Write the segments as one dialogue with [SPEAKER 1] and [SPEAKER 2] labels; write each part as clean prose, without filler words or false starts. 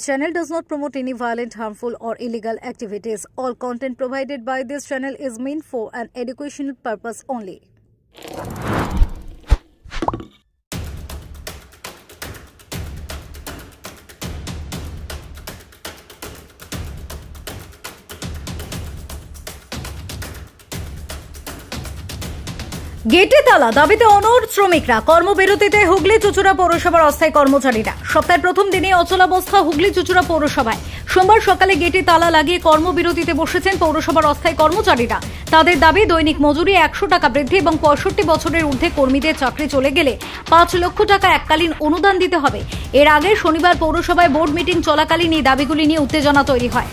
[SPEAKER 1] This channel does not promote any violent, harmful, or illegal activities. All content provided by this channel is meant for an educational purpose only. গেটে তালা দাবিতে অনড় শ্রমিকরা কর্মবিরতিতে হুগলি চুচুড়া পৌরসভার অস্থায়ী কর্মচারীরা সপ্তাহের প্রথম দিনে অচলাবস্থা হুগলি চুচুড়া পৌরসভায় সোমবার সকালে গেটে তালা লাগিয়ে কর্মবিরতিতে বসেছেন পৌরসভার অস্থায়ী কর্মচারীরা। তাদের দাবি দৈনিক মজুরি 100 টাকা বৃদ্ধি এবং 65 বছরের ঊর্ধ্বে কর্মীদের চাকরি চলে গেলে 5 লক্ষ টাকা এককালীন অনুদান দিতে হবে। এর আগে শনিবার পৌরসভায় বোর্ড মিটিং চলাকালীন এই দাবিগুলি নিয়ে উত্তেজনা তৈরি হয়।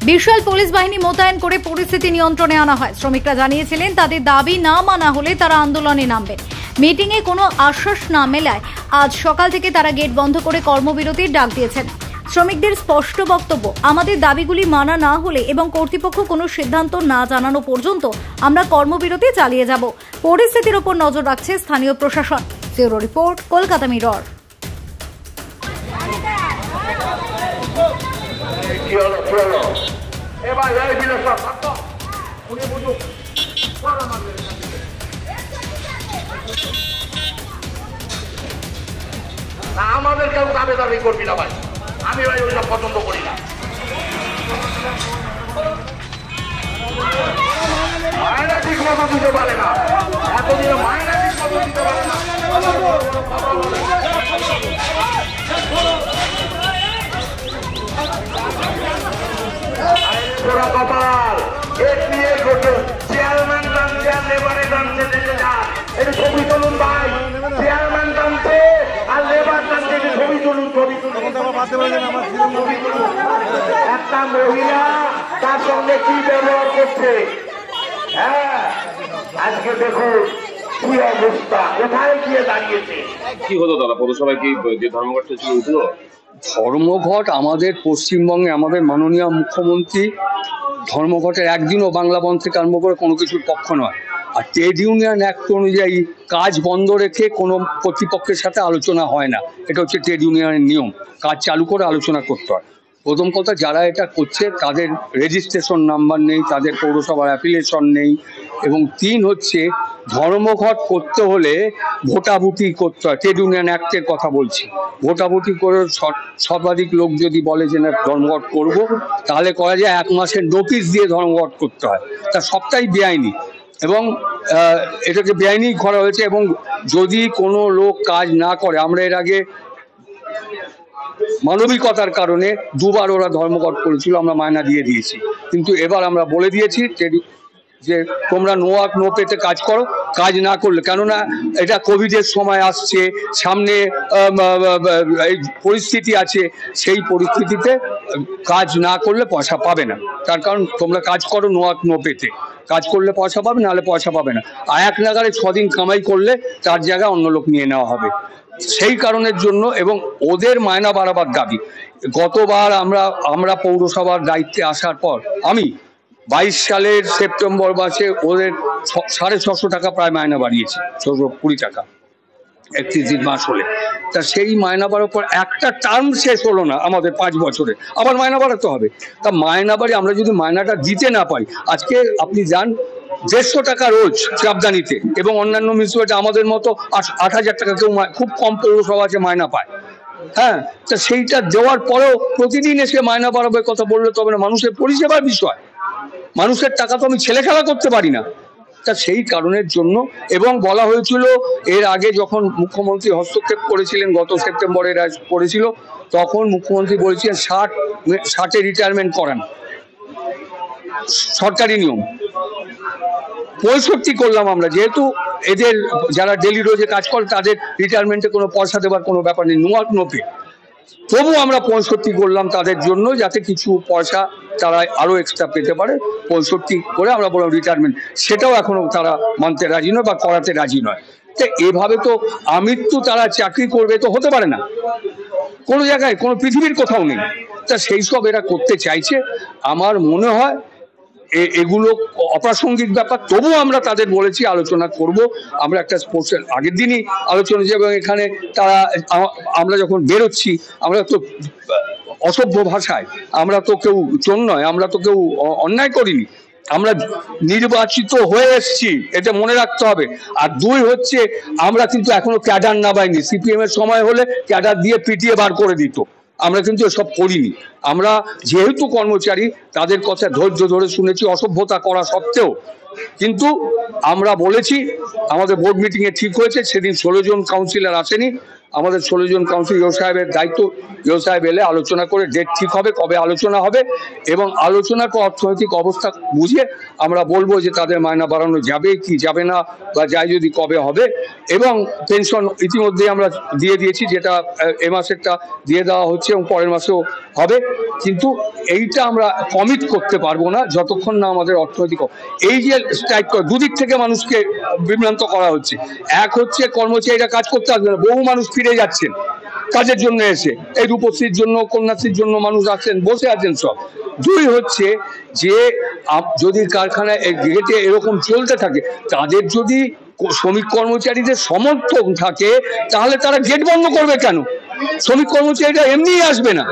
[SPEAKER 1] বিশাল পুলিশ বাহিনী মোতায়েন করে পরিস্থিতি নিয়ন্ত্রণে আনা হয়। শ্রমিকরা জানিয়েছিলেন তাদের দাবি না মানা হলে তারা আন্দোলনে নামবেন। মিটিংয়ে কোনো আশ্বাস না মেলায় আজ সকাল থেকে তারা গেট বন্ধ করে কর্মবিরতির ডাক দিয়েছেন। শ্রমিকদের স্পষ্ট বক্তব্য, আমাদের দাবিগুলি মানা না হলে এবং কর্তৃপক্ষ কোনো সিদ্ধান্ত না জানানো পর্যন্ত আমরা কর্মবিরতি চালিয়ে যাব। পরিস্থিতির উপর নজর রাখছে স্থানীয় প্রশাসন। Bureau report, Kolkata mirror.
[SPEAKER 2] আমাদের কেউ দাবি দাবি করবি না ভাই, আমি ভাই ওইসব পছন্দ করি না। মায়না ঠিক মতো দিতে পারে না, এতদিনে মায়না ঠিক মতো দিতে পারে না। কপাল এক নিয়ে ঘটে চেয়ারম্যান টানছে আর লেবারে টানছে, দেখে যান এটা ছবি তুলুন ভাই। চেয়ারম্যান টানছে আর লেবার টানছে, ছবি তুলুন, ছবি তুলুন। একটা মহিলা তার সঙ্গে কি ব্যবহার করছে, হ্যাঁ আজকে দেখুন কি অবস্থা, কোথায় গিয়ে দাঁড়িয়েছে।
[SPEAKER 3] কি হলো দাদা, পৌরসভায় কি যে ধর্মঘটটা ছিল উঠলো? ধর্মঘট আমাদের পশ্চিমবঙ্গে আমাদের মাননীয় মুখ্যমন্ত্রী ধর্মঘটের একদিনও বাংলা বন্ধ থেকে আরম্ভ করে কোনো কিছুর পক্ষ নয়। আর ট্রেড ইউনিয়ন অ্যাক্ট অনুযায়ী কাজ বন্ধ রেখে কোনো কর্তৃপক্ষের সাথে আলোচনা হয় না। এটা হচ্ছে ট্রেড ইউনিয়নের নিয়ম, কাজ চালু করে আলোচনা করতে হয়। প্রথম কথা, যারা এটা করছে তাদের রেজিস্ট্রেশন নাম্বার নেই, তাদের পৌরসভার অ্যাফিলিয়েশন নেই। এবং 3 হচ্ছে ধর্মঘট করতে হলে ভোটাভুটি করতে হয়। ট্রেড ইউনিয়ন অ্যাক্টের কথা বলছি, ভোটাভুটি করে সর্বাধিক লোক যদি বলে যে না ধর্মঘট করব, তাহলে করা যায় 1 মাসের নোটিশ দিয়ে ধর্মঘট করতে হয়। তা সবটাই বেআইনি এবং এটাকে বেআইনি করা হয়েছে। এবং যদি কোনো লোক কাজ না করে, আমরা এর আগে মানবিকতার কারণে 2 বার ওরা ধর্মঘট করেছিল, আমরা মায়না দিয়ে দিয়েছি। কিন্তু এবার আমরা বলে দিয়েছি যে তোমরা নো ওয়ার্ক নো পেতে কাজ করো, কাজ না করলে, কেননা এটা কোভিডের সময় আসছে, সামনে এই পরিস্থিতি আছে, সেই পরিস্থিতিতে কাজ না করলে পয়সা পাবে না। তার কারণ তোমরা কাজ করো নো ওয়ার্ক নো পেতে, কাজ করলে পয়সা পাবে, নাহলে পয়সা পাবে না। আর 1 নাগারে 6 দিন কামাই করলে তার জায়গায় অন্য লোক নিয়ে নেওয়া হবে। সেই কারণের জন্য এবং ওদের মায়না বাড়াবার দাবি। গতবার আমরা পৌরসভার দায়িত্বে আসার পর আমি 22 সালের সেপ্টেম্বর মাসে ওদের 650 টাকা প্রায় মায়না বাড়িয়েছি, 620 টাকা 31 মাস হলে। তা সেই মায়না বাড়ার পর একটা টার্ম শেষ হলো না আমাদের 5 বছরে, আবার মায়না বাড়াতে হবে। তা মায়না বাড়ি আমরা যদি মায়নাটা দিতে না পাই, আজকে আপনি যান 150 টাকা রোজ চাপদানিতে এবং অন্যান্য মিউনিসিপ্যালিটি আমাদের মতো 8,000 টাকা কেউ খুব কম পৌরসভা আছে মায়না পায়। হ্যাঁ, তা সেইটা দেওয়ার পরেও প্রতিদিন এসে মায়না বাড়াবার কথা বললে তবে না, মানুষের পরিষেবার বিষয়, মানুষের টাকা তো আমি ছেলে খেলা করতে পারি না। তা সেই কারণের জন্য এবং বলা হয়েছিল এর আগে যখন মুখ্যমন্ত্রী হস্তক্ষেপ করেছিলেন, গত সেপ্টেম্বরে করেছিল, তখন মুখ্যমন্ত্রী বলেছিলেন 60-এ রিটায়ারমেন্ট করান, সরকারি নিয়ম। 65 করলাম আমরা, যেহেতু এদের যারা ডেলি রোজে কাজ করে তাদের রিটায়ারমেন্টে কোনো পয়সা দেওয়ার কোনো ব্যাপার নেই, নো ওয়ার্ক নো পে। তবু আমরা 65 করলাম তাদের জন্য, যাতে কিছু পয়সা তারা আরো এক্সট্রা পেতে পারে। 65 করে আমরা বললাম রিটায়ারমেন্ট, সেটাও এখনো তারা মানতে রাজি নয় বা করাতে রাজি নয়। তো এভাবে তো আমৃত্যু তারা চাকরি করবে তো হতে পারে না, কোনো জায়গায়, কোনো পৃথিবীর কোথাও নেই। তা সেই সব এরা করতে চাইছে। আমার মনে হয় এগুলো অপ্রাসঙ্গিক ব্যাপার। তবুও আমরা তাদের বলেছি আলোচনা করব। আমরা একটা স্পোর্টসের আগের দিনই আলোচনা যে, এবং এখানে তারা আমরা যখন বেরোচ্ছি, আমরা তো অসভ্য ভাষায়, আমরা তো কেউ চোর নয়, আমরা তো কেউ অন্যায় করিনি, আমরা নির্বাচিত হয়ে এসেছি, এটা মনে রাখতে হবে। আর দুই হচ্ছে, আমরা কিন্তু এখনো ক্যাডার নামাইনি। সিপিএম এর সময় হলে ক্যাডার দিয়ে পিটিয়ে বার করে দিত, আমরা কিন্তু এসব করিনি। আমরা যেহেতু কর্মচারী, তাদের কথা ধৈর্য ধরে শুনেছি অসভ্যতা করা সত্ত্বেও। কিন্তু আমরা বলেছি, আমাদের বোর্ড মিটিংয়ে ঠিক হয়েছে, সেদিন 16 জন কাউন্সিলর আসেনি, আমাদের 16 জন কাউন্সিলর, ইও সাহেবের দায়িত্ব, ইও সাহেব এলে আলোচনা করে ডেট ঠিক হবে, কবে আলোচনা হবে, এবং আলোচনার পর অর্থনৈতিক অবস্থা বুঝিয়ে আমরা বলবো যে তাদের মায়না বাড়ানো যাবে কি যাবে না, বা যাই যদি কবে হবে। এবং পেনশন ইতিমধ্যে আমরা দিয়ে দিয়েছি, যেটা এ মাসেরটা দিয়ে দেওয়া হচ্ছে এবং পরের মাসেও হবে। কিন্তু এইটা আমরা কমিট করতে পারবো না যতক্ষণ না আমাদের অর্থনৈতিক, এই যে স্ট্রাইক দুদিক থেকে মানুষকে বিভ্রান্ত করা হচ্ছে। এক হচ্ছে কর্মচারীরা কাজ করতে আসবে না, বহু মানুষ ফিরে যাচ্ছেন কাজের জন্য এসে, এই রূপশ্রীর জন্য, কন্যাশ্রীর জন্য মানুষ আছেন, বসে আছেন সব। দুই হচ্ছে যে যদি কারখানায় গেটে এরকম চলতে থাকে, তাদের যদি শ্রমিক কর্মচারীদের সমর্থন থাকে, তাহলে তারা গেট বন্ধ করবে কেন? শ্রমিক কর্মচারীরা এমনিই আসবে না।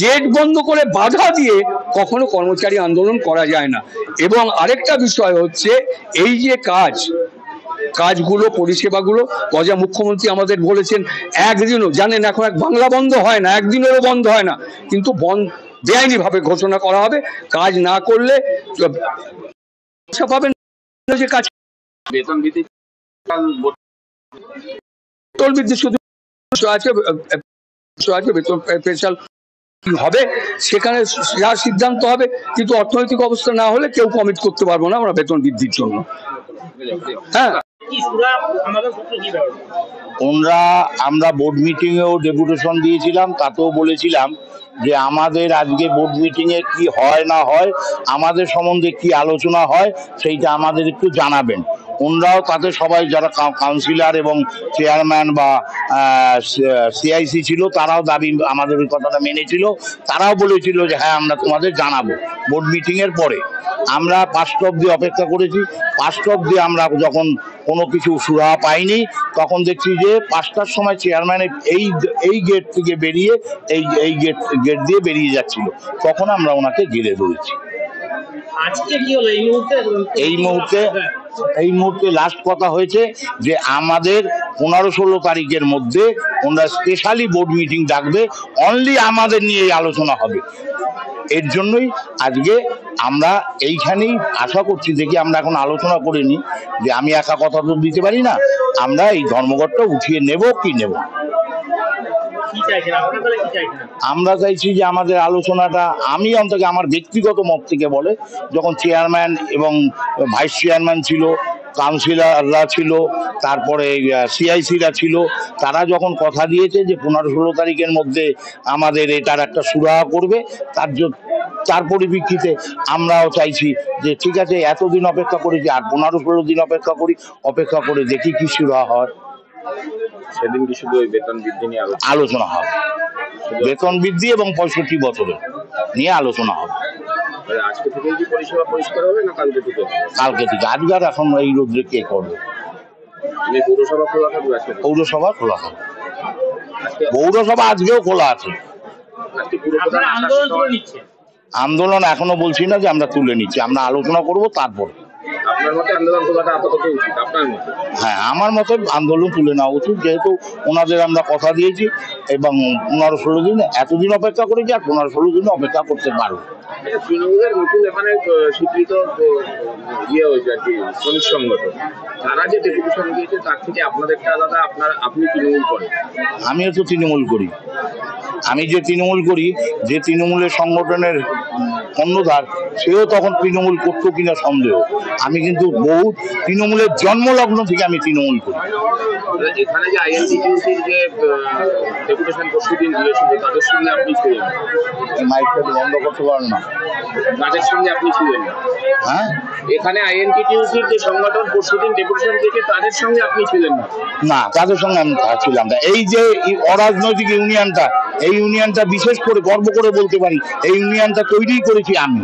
[SPEAKER 3] গেট বন্ধ করে বাধা দিয়ে কখনো কর্মচারী আন্দোলন করা যায় না। এবং আরেকটা বিষয় হচ্ছে, এই যে কাজগুলো, পরিষেবাগুলো, গজা মুখ্যমন্ত্রী আমাদের বলেছেন একদিনও, জানেন এখন বাংলা বন্ধ হয় না, একদিনেরও বন্ধ হয় না, কিন্তু বেআইনি ভাবে ঘোষণা করা হবে। কাজ না করলে পাবেন যে কাজ, বেতন বৃদ্ধি শুধু আছে, বেতন স্পেশাল হবে, সেখানে যা সিদ্ধান্ত হবে। কিন্তু অর্থনৈতিক অবস্থা না হলে কেউ কমিট করতে পারবো না আমরা বেতন বৃদ্ধির জন্য। হ্যাঁ,
[SPEAKER 4] আমরা বোর্ড মিটিংয়েও ডেপুটেশন দিয়েছিলাম, তাতেও বলেছিলাম যে আমাদের আজকে বোর্ড মিটিংয়ে কি হয় না হয়, আমাদের সম্বন্ধে কি আলোচনা হয়, সেইটা আমাদের একটু জানাবেন। ওনারাও তাতে সবাই যারা কাউন্সিলর এবং চেয়ারম্যান বা সিআইসি ছিল, তারাও দাবি আমাদের ওই কথাটা মেনেছিল। তারাও বলেছিল যে হ্যাঁ আমরা তোমাদের জানাবো বোর্ড মিটিংয়ের পরে। আমরা 5টা অবধি অপেক্ষা করেছি। 5টা অবধি আমরা যখন কোনো কিছু সুরাহা পাইনি, তখন দেখছি যে 5টার সময় চেয়ারম্যান এই গেট থেকে বেরিয়ে এই গেট দিয়ে বেরিয়ে যাচ্ছিল, তখন আমরা ওনাকে ঘিরে ধরেছি।
[SPEAKER 5] আজকে কি হলো
[SPEAKER 4] এই মুহূর্তে লাস্ট কথা হয়েছে যে আমাদের 15-16 তারিখের মধ্যে ওনারা স্পেশালি বোর্ড মিটিং ডাকবে, অনলি আমাদের নিয়ে এই আলোচনা হবে। এর জন্যই আজকে আমরা এইখানেই আশা করছি, দেখি আমরা এখন আলোচনা করে নিই, যে আমি একা কথা তো দিতে পারি না, আমরা এই ধর্মঘটটা উঠিয়ে নেব কি নেব। আমরা চাইছি যে আমাদের আলোচনাটা, আমি অন্তত আমার ব্যক্তিগত মত থেকে বলে, যখন চেয়ারম্যান এবং ভাইস চেয়ারম্যান ছিল, কাউন্সিলররা ছিল, তারপরে সিআইসিরা ছিল, তারা যখন কথা দিয়েছে যে 15-16 তারিখের মধ্যে আমাদের এটার একটা সুরাহা করবে, তার পরিপ্রেক্ষিতে আমরাও চাইছি যে ঠিক আছে, এতদিন অপেক্ষা করেছি, আর 15-16 দিন অপেক্ষা করে দেখি কি সুরাহা হয়।
[SPEAKER 5] সেদিন কি শুধু ওই বেতন বৃদ্ধি নিয়ে
[SPEAKER 4] আলোচনা হবে? বেতন বৃদ্ধি এবং 65 বছরের নিয়ে আলোচনা হবে।
[SPEAKER 5] আজকে থেকে কি পরিষেবা পরিষ্কার হবে না কালকে থেকে?
[SPEAKER 4] কালকে থেকে। আজকে আর এখন এই রোদ্রে কে করবে?
[SPEAKER 5] পৌরসভা খোলা থাকবে?
[SPEAKER 4] পৌরসভা খোলা থাকবে। পৌরসভা আজকেও খোলা আছে। আন্দোলন এখনো বলছি না যে আমরা তুলে নিচ্ছি, আমরা আলোচনা করব তারপর।
[SPEAKER 5] আপনার মতে আন্দোলন তোলাটা আপাতত উচিত? আপনার মতে?
[SPEAKER 4] হ্যাঁ, আমার মতে আন্দোলন তুলে নেওয়া উচিত, যেহেতু ওনাদের আমরা কথা দিয়েছি এবং 15-16 দিন, এতদিন অপেক্ষা করেছি, আর 15-16 দিন অপেক্ষা করতে পারবো।
[SPEAKER 5] তৃণমূলের নতুন এখানে স্বীকৃত হয়েছে আর কি শ্রমিক সংগঠন, তারা যে ডেপুটেশন দিয়েছে তার থেকে আপনাদেরটা আলাদা। আপনি তৃণমূল করেন?
[SPEAKER 4] আমিও তো তৃণমূল করি। আমি যে তৃণমূল করি, যে তৃণমূলের সংগঠনের কর্ণধার, সেও তখন তৃণমূল করতো কিনা সন্দেহ। আমি কিন্তু বহু তৃণমূলের জন্মলগ্ন থেকে আমি তৃণমূল করি।
[SPEAKER 5] এখানে যে আইএনটিটিউসির যে ডেপুটেশন পরশুদিন দিয়েছিল, তাদের সঙ্গে আপনি ছিলেন?
[SPEAKER 4] মাইকটা বন্ধ করতে পারেন না।
[SPEAKER 5] তাদের সঙ্গে আপনি ছিলেন না?
[SPEAKER 4] হ্যাঁ,
[SPEAKER 5] এখানে আইএনটিটিউসির যে সংগঠন পরশুদিন ডেপুটেশন দিয়েছে, তাদের সঙ্গে আপনি ছিলেন না?
[SPEAKER 4] না, তাদের সঙ্গে আমি ছিলাম না। এই যে অরাজনৈতিক ইউনিয়নটা, এই ইউনিয়নটা বিশেষ করে গর্ব করে বলতে পারি, এই ইউনিয়নটা তৈরি করেছি আমি।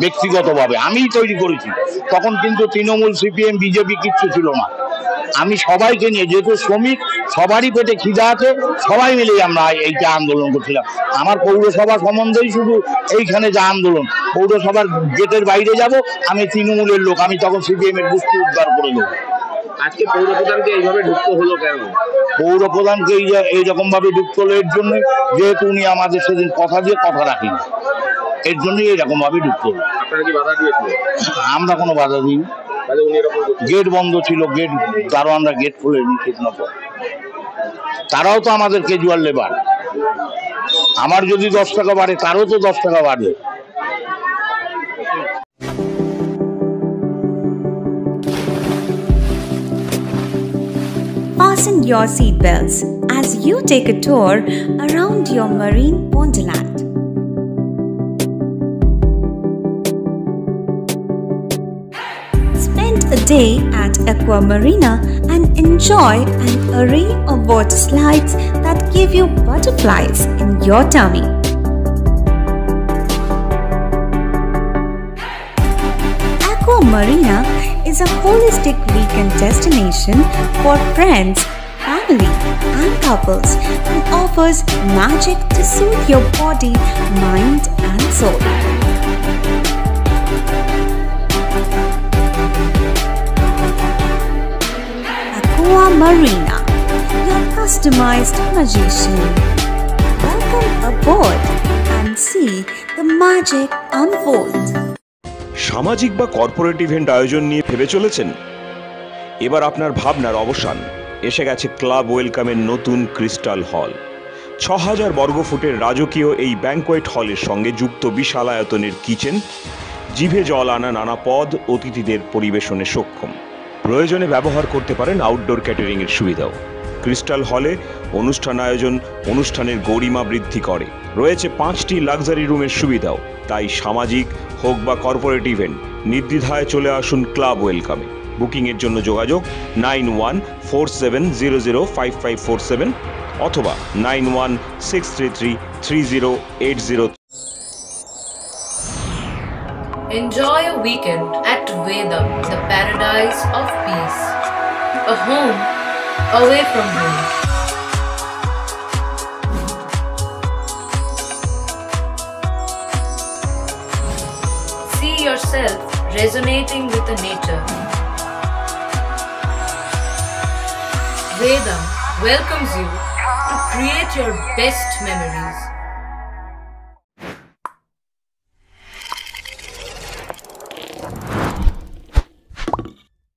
[SPEAKER 4] ব্যক্তিগতভাবে আমিই তৈরি করেছি। তখন কিন্তু তৃণমূল, সিপিএম, বিজেপি কিচ্ছু ছিল না। আমি সবাইকে নিয়ে, যেহেতু শ্রমিক সবারই পেটে খিদা আছে, সবাই মিলেই আমরা এইটা আন্দোলন করছিলাম। আমার পৌরসভা সম্বন্ধেই শুধু এইখানে যা আন্দোলন, পৌরসভার গেটের বাইরে যাব, আমি তৃণমূলের লোক, আমি তখন সিপিএম এর বুঝতে উদ্ধার করে দেবো।
[SPEAKER 5] আজকে পৌরপ্রধানকে এইভাবে ঢুকতে হলো কেন?
[SPEAKER 4] পৌরপ্রধানকে এইরকম ভাবে ঢুকতে হলো এর জন্য, যেহেতু উনি আমাদের সেদিন কথা দিয়ে কথা রাখেন, এর জন্যই এইরকম ভাবে ঢুকতে হলো।
[SPEAKER 5] আপনারা কি বাধা দিয়েছিলেন?
[SPEAKER 4] আমরা কোনো বাধা দিই, গেট বন্ধ ছিল, গেট দারোয়ানরা গেট খোলেনি ঠিক মতো। তারাও তো আমাদের ক্যাজুয়াল লেবার, আমার যদি 10 টাকা বাড়ে তারও তো 10 টাকা বাড়বে।
[SPEAKER 6] Fasten your seatbelts as you take a tour around your marine wonderland. Spend a day at Aqua Marina and enjoy an array of water slides that give you butterflies in your tummy. Aqua Marina is a holistic weekend destination for friends, family, and couples and offers magic to soothe your body, mind, and soul. Aqua Marina, your customized magician. Welcome aboard and see the magic unfold.
[SPEAKER 7] সামাজিক বা corporate event আয়োজন নিয়ে ভেবে চলেছেন? এবার আপনার ভাবনার অবসান। এসে গেছে ক্লাব ওয়েলকামের নতুন ক্রিস্টাল হল। 6000 বর্গফুটের রাজকীয় এই ব্যাংকোয়েট হলের সঙ্গে যুক্ত বিশাল আয়তনের কিচেন, জিভে জল আনা নানা পদ অতিথিদের পরিবেশনে সক্ষম। প্রয়োজনে ব্যবহার করতে পারেন আউটডোর ক্যাটারিং এর সুবিধাও। ক্রিস্টাল হলে অনুষ্ঠান আয়োজন অনুষ্ঠানের গরিমা বৃদ্ধি করে। রয়েছে 5টি লাক্সারি রুমের সুবিধাও। তাই সামাজিক হোক বা কর্পোরেট ইভেন্ট, নির্দ্বিধায় চলে আসুন ক্লাব ওয়েলকামে। বুকিংয়ের জন্য যোগাযোগ 9147005547 অথবা 9163333080।
[SPEAKER 8] Enjoy a weekend at Vedam, the paradise of peace. A home away from home. See yourself resonating with the nature. Vedam welcomes you to create your best memories.